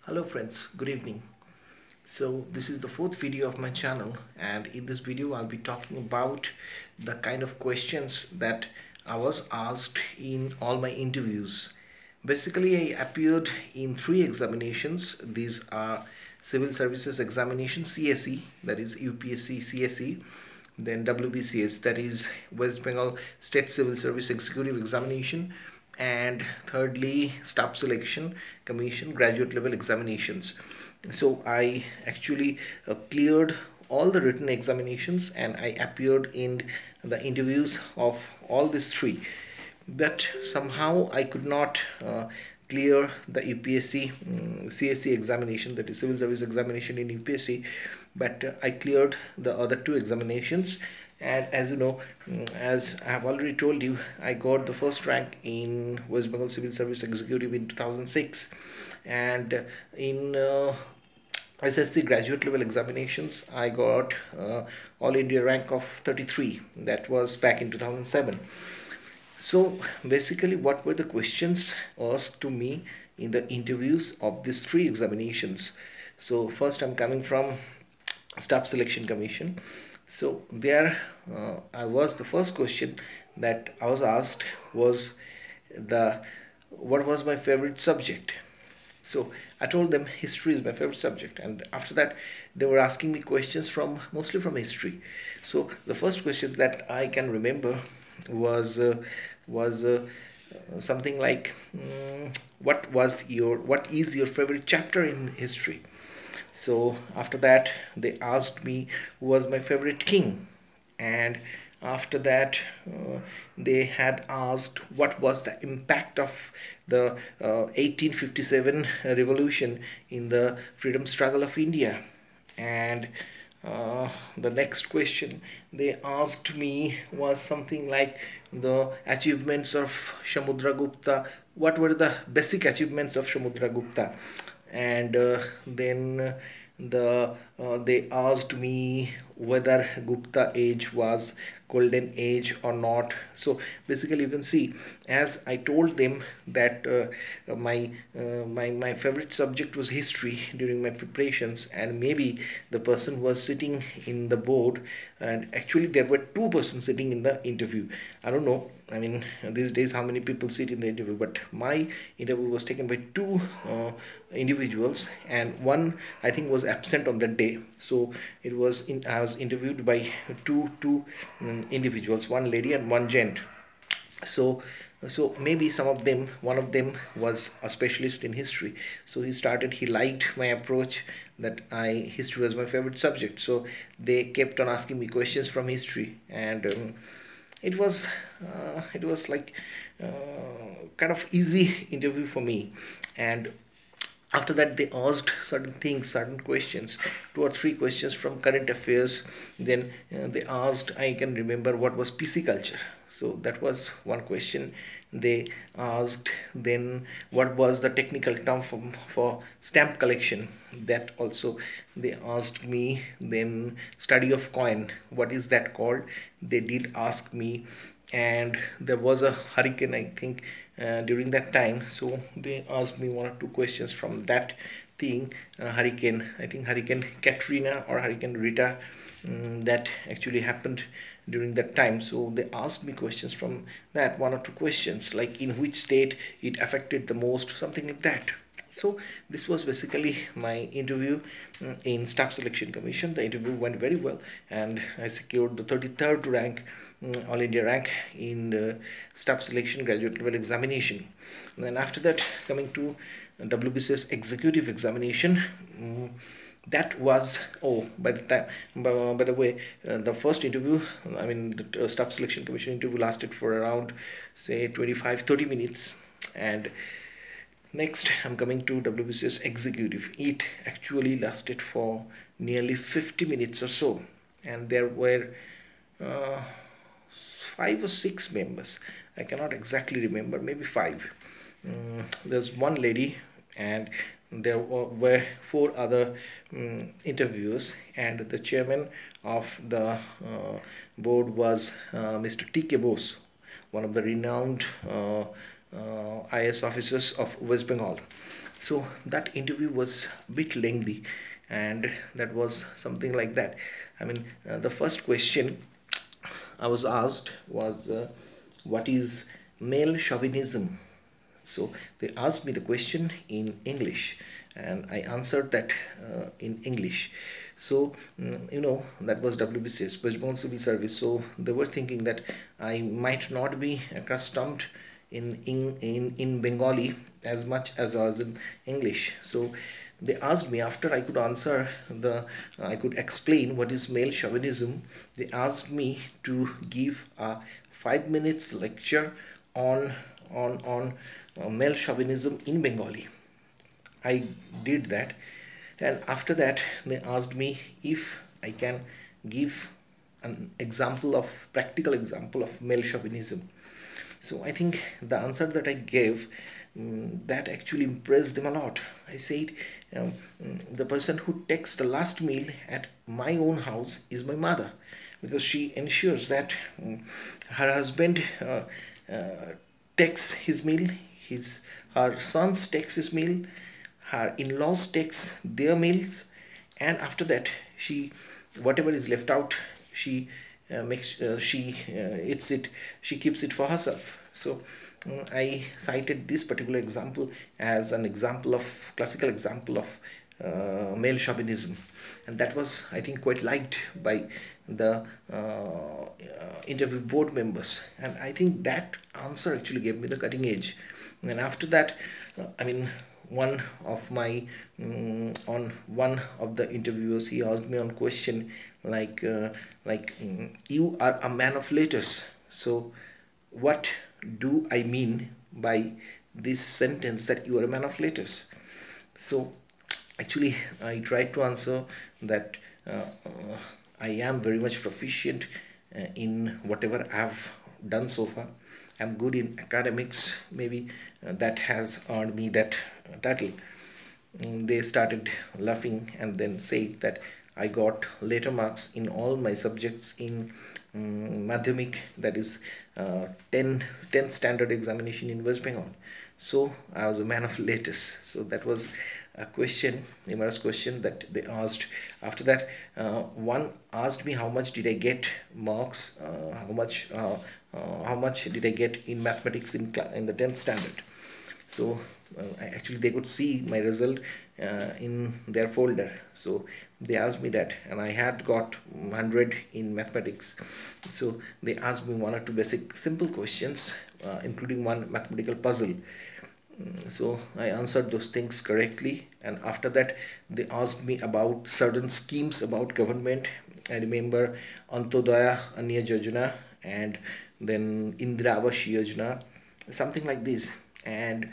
Hello friends, good evening. So this is the fourth video of my channel, and in this video I'll be talking about the kind of questions that I was asked in all my interviews. Basically, I appeared in three examinations. These are Civil Services Examination CSE, that is UPSC CSE, then WBCS, that is West Bengal State Civil Service Executive Examination, and thirdly Staff Selection Commission graduate level examinations. So I actually cleared all the written examinations and I appeared in the interviews of all these three, but somehow I could not clear the UPSC CSE examination, that is Civil Service Examination in UPSC, but I cleared the other two examinations. And as you know, as I have already told you, I got the first rank in West Bengal Civil Service Executive in 2006, and in SSC graduate level examinations I got all India rank of 33. That was back in 2007. So basically, what were the questions asked to me in the interviews of these three examinations? So first, I'm coming from Staff Selection Commission. So there, I was the first question that I was asked was the what was my favorite subject. So I told them history is my favorite subject, and after that they were asking me questions from mostly from history. So the first question that I can remember was something like what is your favorite chapter in history. So after that they asked me who was my favorite king, and after that they had asked what was the impact of the 1857 revolution in the freedom struggle of India. And the next question they asked me was something like the achievements of Samudragupta. What were the basic achievements of Samudragupta? And then they asked me whether Gupta age was golden age or not. So basically, you can see, as I told them that my favorite subject was history during my preparations, and maybe the person was sitting in the board, and actually there were two persons sitting in the interview. I don't know, I mean, these days how many people sit in the interview, but my interview was taken by two individuals, and one I think was absent on that day. So I was interviewed by two individuals, one lady and one gent. So maybe one of them was a specialist in history. So he liked my approach, that history was my favorite subject. So they kept on asking me questions from history, and it was like kind of easy interview for me. And after that they asked certain questions, two or three questions from current affairs. Then they asked, I can remember, what was PC culture. So that was one question they asked. Then what was the technical term for stamp collection, that also they asked me. Then study of coin, what is that called, they did ask me. And there was a hurricane, I think, during that time, so they asked me one or two questions from that thing. Hurricane, I think Hurricane Katrina or Hurricane Rita, that actually happened during that time. So they asked me questions from that, one or two questions like in which state it affected the most, something like that. So this was basically my interview in Staff Selection Commission. The interview went very well, and I secured the 33rd rank, all India rank, in the Staff Selection graduate level examination. And then after that, coming to WBCS executive examination, that was, oh, by the way, the first interview, I mean the Staff Selection Commission interview lasted for around, say, 25-30 minutes. And next, I'm coming to WBCS Executive. It actually lasted for nearly 50 minutes or so, and there were 5 or 6 members. I cannot exactly remember, maybe 5. There's one lady, and there were 4 other interviewers, and the chairman of the board was Mr. T.K. Bose, one of the renowned IAS officers of West Bengal. So that interview was a bit lengthy, and that was something like that. I mean, the first question I was asked was, what is male chauvinism? So they asked me the question in English, and I answered that in English. So that was WBCS, Westbourne Civil Service. So they were thinking that I might not be accustomed in Bengali as much as I was in English. So they asked me, after I could answer I could explain what is male chauvinism. They asked me to give a 5 minutes lecture on male chauvinism in Bengali. I did that, and after that they asked me if I can give an example of practical example of male chauvinism. So I think the answer that I gave, that actually impressed them a lot. I said, the person who takes the last meal at my own house is my mother, because she ensures that her husband takes his meal, her sons takes his meal, her in-laws takes their meals, and after that she, whatever is left out, she eats it, she keeps it for herself. So I cited this particular example as an example of classical example of male chauvinism, and that was, I think, quite liked by the interview board members, and I think that answer actually gave me the cutting edge. And after that, I mean, one of my on one of the interviewers, he asked me on question like you are a man of letters, so what do I mean by this sentence that you are a man of letters? So actually I tried to answer that I am very much proficient in whatever I have done so far. I'm good in academics, maybe that has earned me that title. They started laughing and then said that I got letter marks in all my subjects in Madhyamik, that is 10th standard examination in West Bengal. So I was a man of letters. So that was a question, numerous question that they asked. After that, one asked me how much did I get marks, how much did I get in mathematics in the 10th standard. So actually they could see my result in their folder. So they asked me that, and I had got 100 in mathematics. So they asked me one or two basic simple questions, including one mathematical puzzle. So I answered those things correctly, and after that they asked me about certain schemes about government. I remember Antodaya Anya Yojana, and then Indira Awas Yojana, something like this. And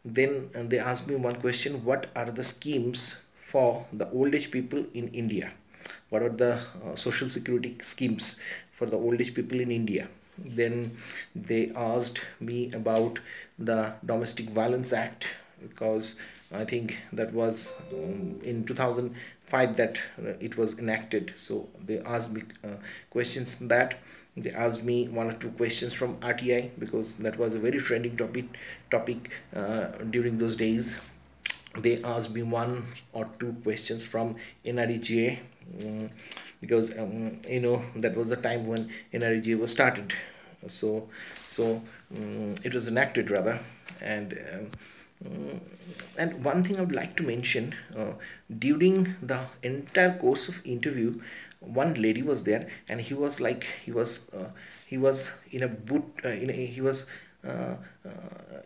then they asked me one question: what are the schemes for the old age people in India? What are the social security schemes for the old age people in India? Then they asked me about the Domestic Violence Act, because I think that was in 2005 that it was enacted. So they asked me questions on that. They asked me one or two questions from RTI, because that was a very trending topic during those days. They asked me one or two questions from NREGA, because that was the time when NREGA was started. So it was enacted rather. And one thing I would like to mention, during the entire course of interview, one lady was there, and he was in a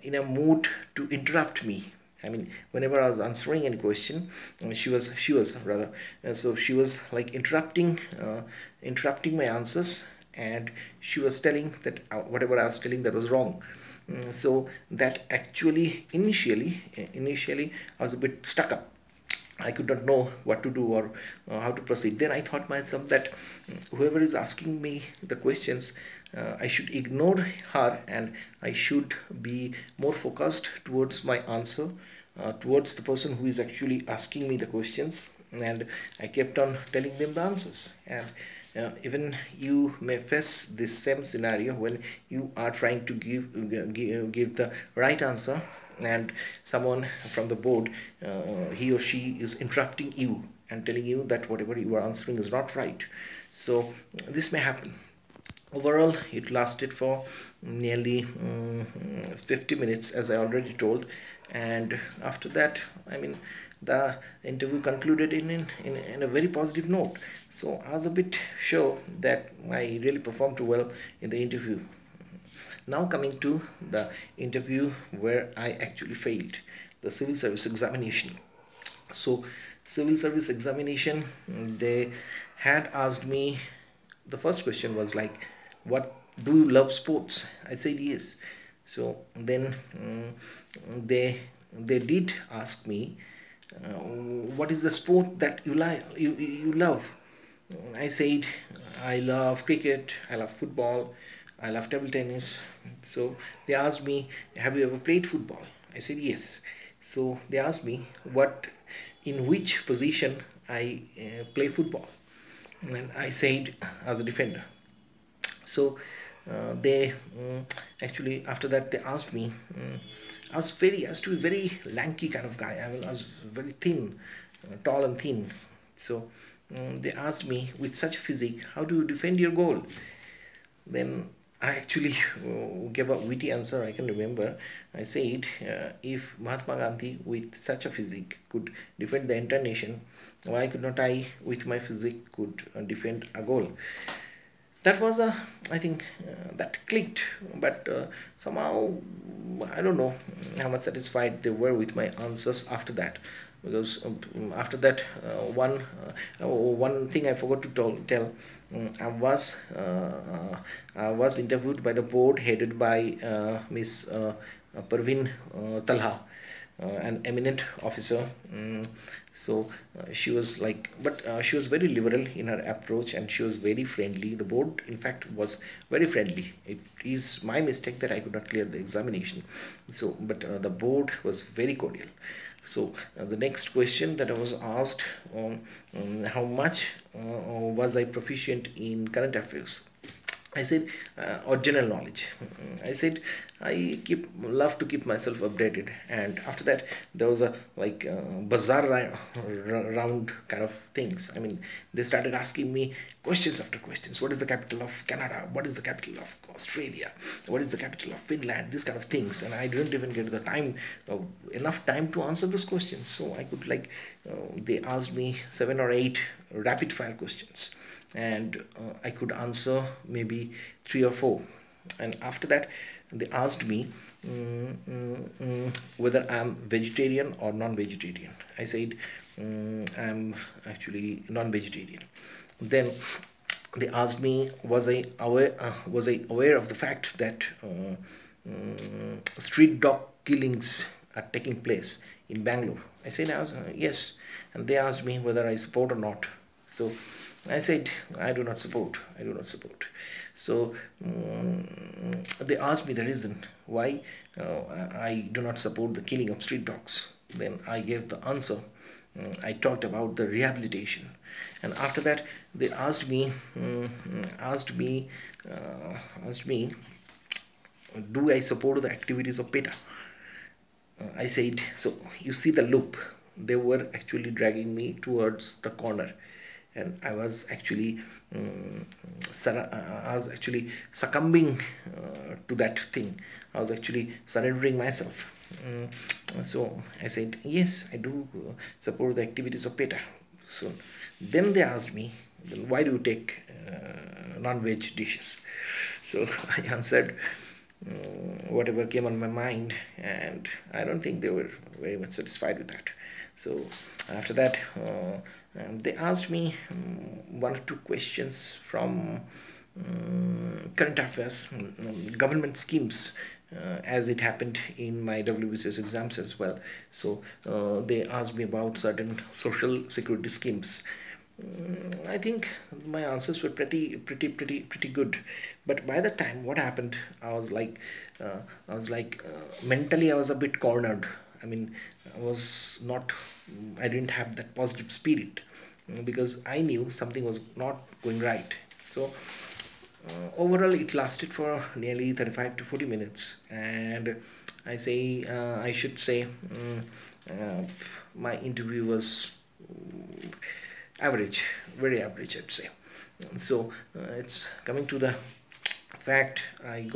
in a mood to interrupt me. I mean, whenever I was answering any question, she was rather, so she was like interrupting my answers, and she was telling that whatever I was telling, that was wrong. So that actually initially I was a bit stuck up. I could not know what to do or how to proceed. Then I thought myself that whoever is asking me the questions, I should ignore her, and I should be more focused towards my answer, towards the person who is actually asking me the questions. And I kept on telling them the answers. And even you may face this same scenario when you are trying to give the right answer, and someone from the board, he or she is interrupting you and telling you that whatever you are answering is not right. So this may happen. Overall, it lasted for nearly 50 minutes, as I already told, and after that, I mean, the interview concluded in a very positive note. So I was a bit sure that I really performed well in the interview. Now coming to the interview where I actually failed, the civil service examination. So civil service examination, they had asked me, the first question was like, what, do you love sports? I said yes. So then they did ask me, what is the sport that you love? I said, I love cricket, I love football, I love table tennis. So they asked me, have you ever played football? I said yes. So they asked me in which position I play football, and I said as a defender. So they actually, after that, they asked me. I used to be very lanky kind of guy. I mean, I was very thin, tall and thin. So they asked me, with such physique, how do you defend your goal? Then I actually gave a witty answer. I can remember. I said, if Mahatma Gandhi with such a physique could defend the entire nation, why could not I, with my physique, could defend a goal? That was I think that clicked, but somehow I don't know how much satisfied they were with my answers after that, because after that one thing I forgot to tell. I was interviewed by the board headed by Miss Parveen Talha, an eminent officer. So she was like, but she was very liberal in her approach, and she was very friendly. The board, in fact, was very friendly. It is my mistake that I could not clear the examination. So, but the board was very cordial. So the next question that I was asked, how much was I proficient in current affairs? I said, or general knowledge. I said, I love to keep myself updated. And after that, there was a like bazaar round kind of things. I mean, they started asking me questions after questions. What is the capital of Canada? What is the capital of Australia? What is the capital of Finland? This kind of things. And I didn't even get the time, enough time to answer those questions. So I could like, they asked me 7 or 8 rapid fire questions, and I could answer maybe 3 or 4. And after that, they asked me whether I'm vegetarian or non-vegetarian. I said I'm actually non-vegetarian. Then they asked me, was I aware of the fact that street dog killings are taking place in Bangalore? I said yes. And they asked me whether I support or not. So I said, I do not support. So they asked me the reason why I do not support the killing of street dogs. Then I gave the answer. I talked about the rehabilitation, and after that they asked me, do I support the activities of PETA? I said, so you see the loop. They were actually dragging me towards the corner, and I was actually succumbing to that thing. I was actually surrendering myself. So I said, yes, I do support the activities of PETA. So then they asked me, why do you take non-veg dishes? So I answered whatever came on my mind, and I don't think they were very much satisfied with that. So after that, they asked me 1 or 2 questions from current affairs, government schemes, as it happened in my WBCS exams as well. So they asked me about certain social security schemes. I think my answers were pretty good, but by the time what happened, I was like mentally I was a bit cornered. I mean, I didn't have that positive spirit, because I knew something was not going right. So overall it lasted for nearly 35 to 40 minutes, and I should say my interview was average, very average, I'd say. So it's coming to the fact, I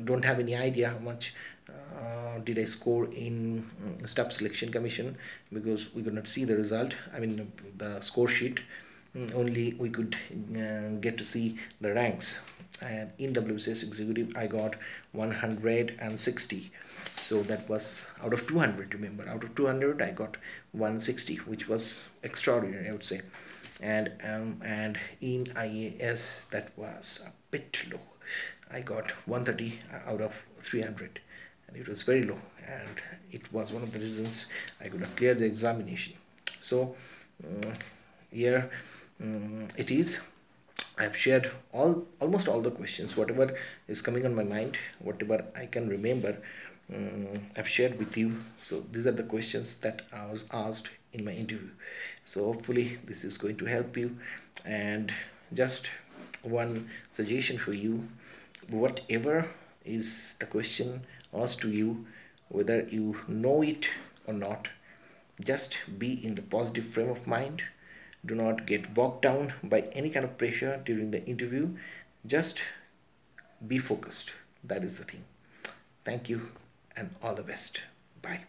don't have any idea how much did I score in staff selection commission, because we could not see the result, I mean the score sheet. Only we could get to see the ranks, and in WBCS executive I got 160. So that was out of 200. Remember, out of 200 I got 160, which was extraordinary, I would say. And in IAS that was a bit low. I got 130 out of 300, and it was very low, and it was one of the reasons I could not clear the examination. So here it is. I have shared almost all the questions, whatever is coming on my mind, whatever I can remember, I've shared with you. So these are the questions that I was asked in my interview. So hopefully this is going to help you. And just one suggestion for you: whatever is the question asked to you, whether you know it or not, just be in the positive frame of mind. Do not get bogged down by any kind of pressure during the interview. Just be focused. That is the thing. Thank you and all the best. Bye.